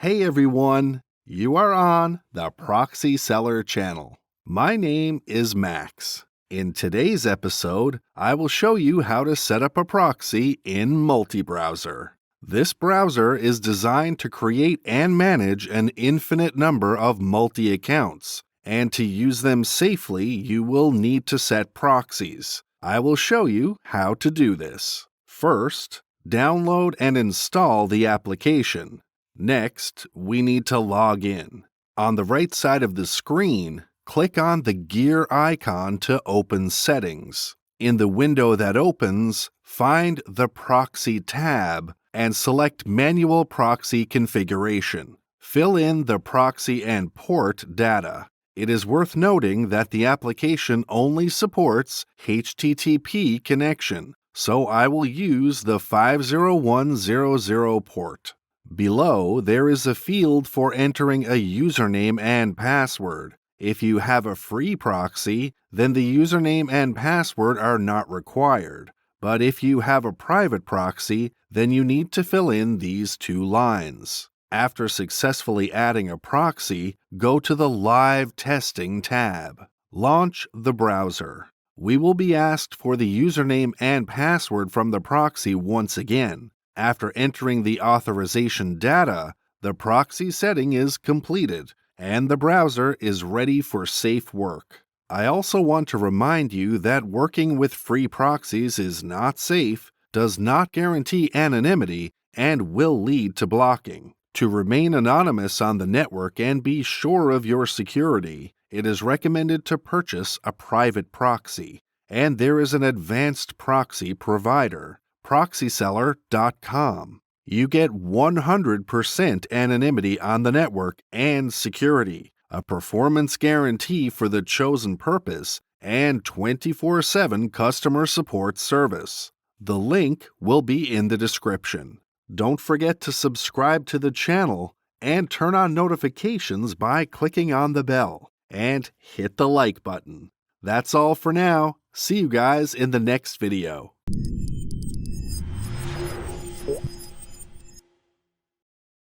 Hey everyone, you are on the Proxy-Seller channel. My name is Max. In today's episode, I will show you how to set up a proxy in MultiBrowser. This browser is designed to create and manage an infinite number of multi-accounts, and to use them safely, you will need to set proxies. I will show you how to do this. First, download and install the application. Next, we need to log in. On the right side of the screen, click on the gear icon to open Settings. In the window that opens, find the Proxy tab and select Manual Proxy Configuration. Fill in the proxy and port data. It is worth noting that the application only supports HTTP connection, so I will use the 50100 port. Below, there is a field for entering a username and password. If you have a free proxy, then the username and password are not required. But if you have a private proxy, then you need to fill in these two lines. After successfully adding a proxy, go to the Live Testing tab. Launch the browser. We will be asked for the username and password from the proxy once again. After entering the authorization data, the proxy setting is completed, and the browser is ready for safe work. I also want to remind you that working with free proxies is not safe, does not guarantee anonymity, and will lead to blocking. To remain anonymous on the network and be sure of your security, it is recommended to purchase a private proxy, and there is an advanced proxy provider. Proxy-Seller.com. You get 100% anonymity on the network and security, a performance guarantee for the chosen purpose, and 24/7 customer support service. The link will be in the description. Don't forget to subscribe to the channel and turn on notifications by clicking on the bell, and hit the like button. That's all for now. See you guys in the next video.